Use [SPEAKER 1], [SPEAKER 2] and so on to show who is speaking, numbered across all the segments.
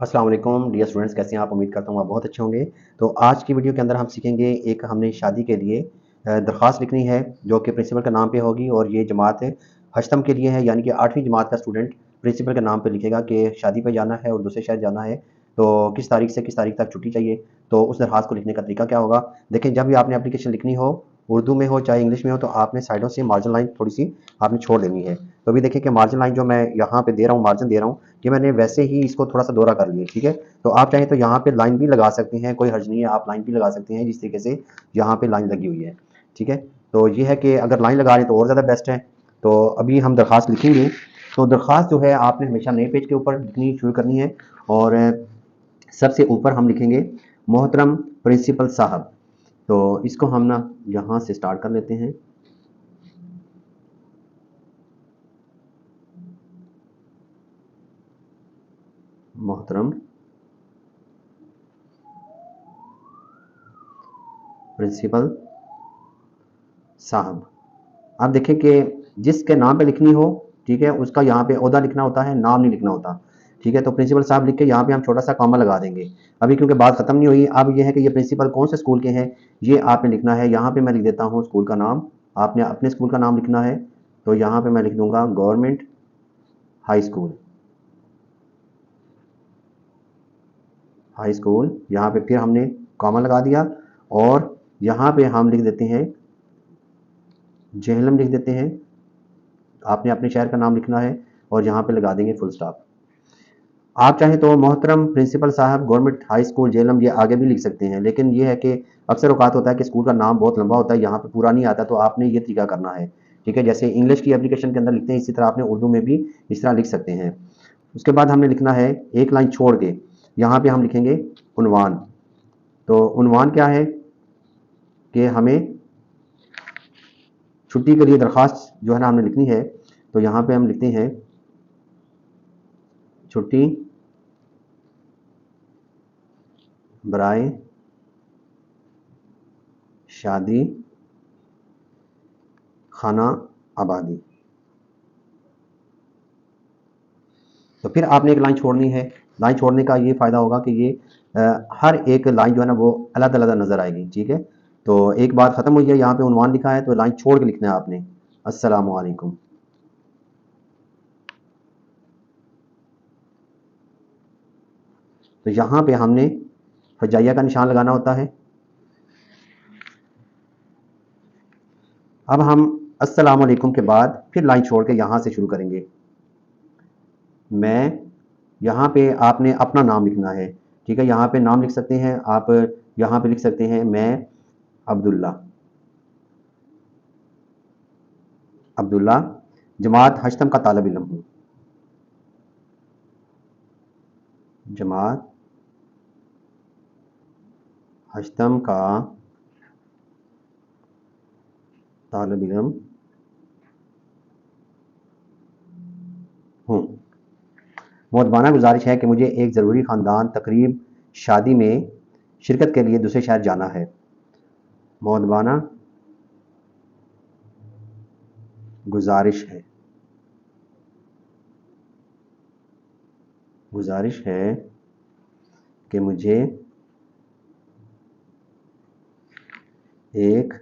[SPEAKER 1] अस्सलाम वालेकुम dear students, कैसे हैं आप? उम्मीद करता हूँ आप बहुत अच्छे होंगे। तो आज की वीडियो के अंदर हम सीखेंगे, एक हमने शादी के लिए दरख्वास्त लिखनी है जो कि प्रिंसिपल के नाम पे होगी, और ये जमात हश्तम के लिए है, यानी कि 8वीं जमात का स्टूडेंट प्रिंसिपल के नाम पे लिखेगा कि शादी पे जाना है और दूसरे शहर जाना है, तो किस तारीख से किस तारीख तक छुट्टी चाहिए। तो उस दरख्वास्त को लिखने का तरीका क्या होगा? देखें, जब भी आपने एप्लीकेशन लिखनी हो, उर्दू में हो चाहे इंग्लिश में हो, तो आपने साइडों से मार्जिन लाइन थोड़ी सी आपने छोड़ देनी है। तो अभी देखें कि मार्जिन लाइन जो मैं यहाँ पे दे रहा हूँ, मार्जिन दे रहा हूँ, कि मैंने वैसे ही इसको थोड़ा सा दोहरा कर लिया, ठीक है। तो आप चाहें तो यहाँ पे लाइन भी लगा सकते हैं, कोई हर्ज नहीं है, आप लाइन भी लगा सकते हैं जिस तरीके से यहाँ पे लाइन लगी हुई है, ठीक है। तो ये है कि अगर लाइन लगा रहे हैं तो और ज़्यादा बेस्ट है। तो अभी हम दरख्वास्त लिखेंगे। तो दरख्वास्त जो है आपने हमेशा नए पेज के ऊपर लिखनी शुरू करनी है, और सबसे ऊपर हम लिखेंगे मोहतरम प्रिंसिपल साहब। तो इसको हम ना यहाँ से स्टार्ट कर लेते हैं। मोहतरम प्रिंसिपल साहब। आप देखें कि जिसके नाम पे लिखनी हो, ठीक है, उसका यहाँ पे ओहदा लिखना होता है, नाम नहीं लिखना होता, ठीक है। तो प्रिंसिपल साहब लिख के यहाँ पे हम छोटा सा कॉमा लगा देंगे। अभी क्योंकि बात खत्म नहीं हुई, अब ये है कि ये प्रिंसिपल कौन से स्कूल के हैं ये आपने लिखना है। यहाँ पे मैं लिख देता हूँ स्कूल का नाम, आपने अपने स्कूल का नाम लिखना है। तो यहाँ पे मैं लिख दूंगा government high school. High school, यहाँ पे फिर हमने कॉमा लगा दिया, और यहाँ पे हम लिख देते हैं जेहलम लिख देते हैं। आपने अपने शहर का नाम लिखना है, और यहाँ पे लगा देंगे फुल स्टॉप। आप चाहें तो मोहतरम प्रिंसिपल साहब गवर्नमेंट हाई स्कूल जेलम ये आगे भी लिख सकते हैं, लेकिन ये है कि अक्सर औकात होता है कि स्कूल का नाम बहुत लंबा होता है, यहाँ पे पूरा नहीं आता, तो आपने ये तरीका करना है, ठीक है। जैसे इंग्लिश की एप्लीकेशन के अंदर लिखते हैं, इसी तरह आपने उर्दू में भी इस तरह लिख सकते हैं। उसके बाद हमने लिखना है एक लाइन छोड़ के, यहाँ पे हम लिखेंगे उन्वान। तो उन्वान क्या है कि हमें छुट्टी के लिए दरख्वास्त जो है ना हमने लिखनी है। तो यहाँ पे हम लिखते हैं छुट्टी बराए शादी खाना आबादी। तो फिर आपने एक लाइन छोड़नी है। लाइन छोड़ने का ये फ़ायदा होगा कि ये हर एक लाइन जो है ना वो अलग अलग नज़र आएगी, ठीक है। तो एक बात ख़त्म हुई है, यहाँ पे उन्वान लिखा है तो लाइन छोड़ के लिखना है आपने, अस्सलामु अलैकुम। तो यहाँ पे हमने हजाइया का निशान लगाना होता है। अब हम अस्सलामु अलैकुम के बाद फिर लाइन छोड़ के यहाँ से शुरू करेंगे। मैं, यहाँ पे आपने अपना नाम लिखना है, ठीक है। यहाँ पे नाम लिख सकते हैं आप, यहाँ पे लिख सकते हैं मैं अब्दुल्ला। अब्दुल्ला जमात हश्तम का तालिब इल्म हूँ। जमात हश्तम का तालिब इल्म हूँ। मुअद्दबाना गुजारिश है कि मुझे एक ज़रूरी ख़ानदान तकरीब शादी में शिरकत के लिए दूसरे शहर जाना है। मुअद्दबाना गुजारिश है कि मुझे एक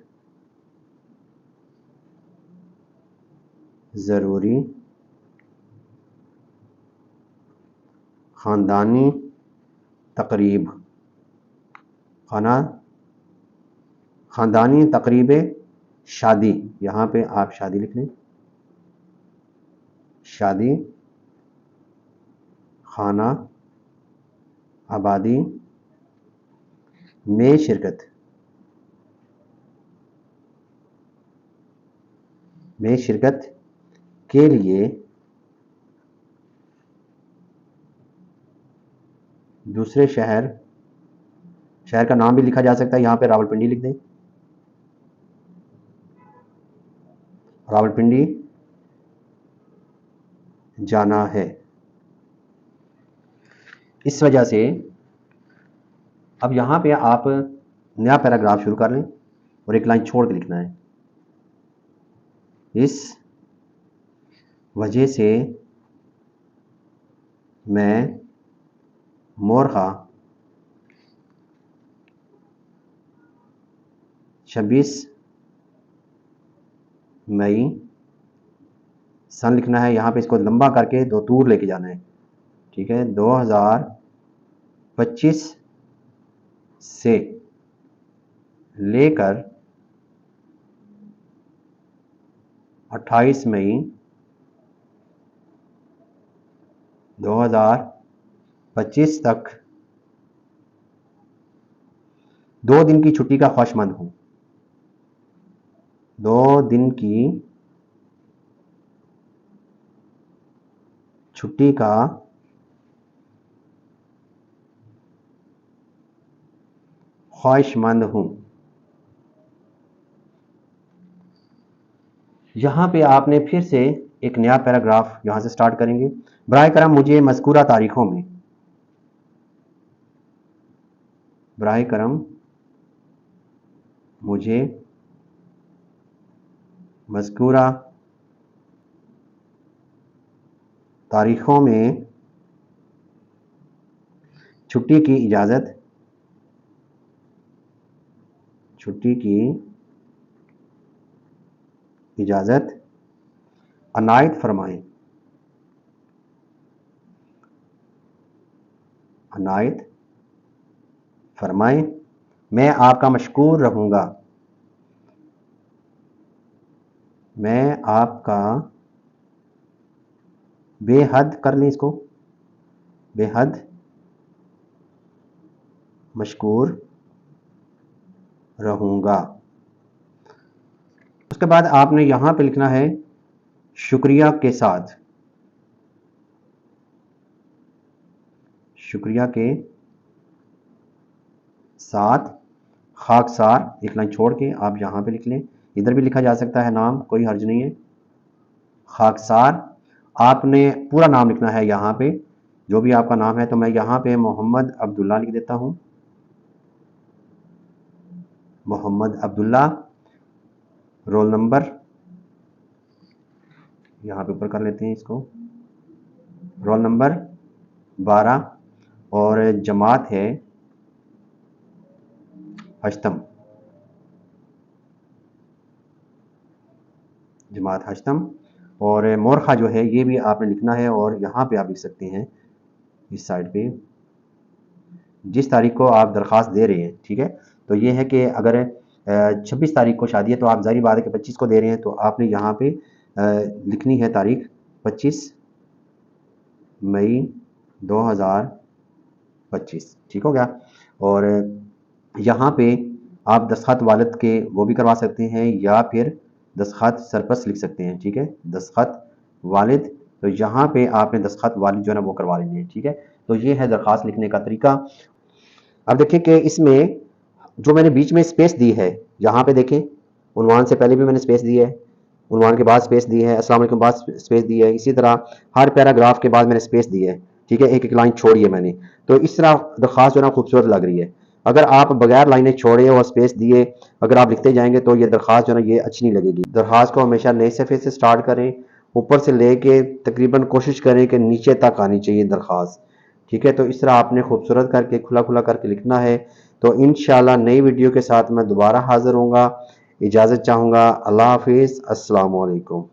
[SPEAKER 1] ज़रूरी ख़ानदानी तकरीब ख़ानदानी तकरीब शादी, यहाँ पे आप शादी लिख लें, शादी खाना आबादी में शिरकत के लिए दूसरे शहर का नाम भी लिखा जा सकता है, यहाँ पे रावलपिंडी लिख दें, रावलपिंडी जाना है। इस वजह से अब यहाँ पे आप नया पैराग्राफ शुरू कर लें, और एक लाइन छोड़ के लिखना है, इस वजह से मैं मोरखा 26 मई, सन लिखना है यहाँ पे, इसको लंबा करके दो दूर लेके जाना है, ठीक है। 2025 से लेकर 28 मई 2025 तक 2 दिन की छुट्टी का ख्वाहिशमंद हूँ। 2 दिन की छुट्टी का ख्वाहिशमंद हूँ। यहाँ पे आपने फिर से एक नया पैराग्राफ यहाँ से स्टार्ट करेंगे। बराए करम मुझे मज़कूरा तारीखों में, बराए करम मुझे मज़कूरा तारीखों में छुट्टी की इजाज़त अनायत फरमाएं। अनायत फरमाएं, मैं आपका मशकूर रहूँगा। मैं आपका बेहद, कर लें इसको, बेहद मशकूर रहूँगा। उसके बाद आपने यहाँ पे लिखना है शुक्रिया के साथ, शुक्रिया के साथ खाकसार, एक लाइन छोड़ के आप यहाँ पे लिख लें। इधर भी लिखा जा सकता है नाम, कोई हर्ज नहीं है। खाकसार आपने पूरा नाम लिखना है यहाँ पे, जो भी आपका नाम है। तो मैं यहाँ पे मोहम्मद अब्दुल्ला लिख देता हूँ, मोहम्मद अब्दुल्ला। रोल नंबर यहाँ पे ऊपर कर लेते हैं इसको, रोल नंबर 12 और जमात है हश्तम, जमात हश्तम। और मोरखा जो है ये भी आपने लिखना है, और यहाँ पे आप लिख सकते हैं इस साइड पे जिस तारीख को आप दरख्वास्त दे रहे हैं, ठीक है। तो ये है कि अगर 26 तारीख को शादी है तो आप ज़ाहिर बात है कि 25 को दे रहे हैं, तो आपने यहाँ पे लिखनी है तारीख 25 मई 2025, ठीक हो गया। और यहाँ पे आप दस्तखत वालिद के वो भी करवा सकते हैं, या फिर दस्तखत सरपस लिख सकते हैं, ठीक है। दस्तखत वालिद, तो यहाँ पे आपने दस्तखत वालिद जो है ना वो करवा लेंगे, ठीक है। तो ये है दरख्वास्त लिखने का तरीका। अब देखिए कि इसमें जो मैंने बीच में स्पेस दी है, यहाँ पे देखें, उन्वान से पहले भी मैंने स्पेस दी है, उन्वान के बाद स्पेस दी है, अस्सलाम वालेकुम बाद स्पेस दी है, इसी तरह हर पैराग्राफ के बाद मैंने स्पेस दी है, ठीक है। एक एक लाइन छोड़ी है मैंने, तो इस तरह दरख्वास्त जो है ना खूबसूरत लग रही है। अगर आप बगैर लाइनें छोड़े और स्पेस दिए अगर आप लिखते जाएंगे तो ये दरख्वास्त जो है ना ये अच्छी नहीं लगेगी। दरख्वास्त को हमेशा नए सफ़े से स्टार्ट करें, ऊपर से लेके तकरीबन कोशिश करें कि नीचे तक आनी चाहिए दरख्वास्त, ठीक है। तो इस तरह आपने खूबसूरत करके खुला खुला करके लिखना है। तो इंशाल्लाह नई वीडियो के साथ मैं दोबारा हाजिर होऊंगा। इजाज़त चाहूँगा। अल्लाह हाफिज़, अस्सलाम वालेकुम।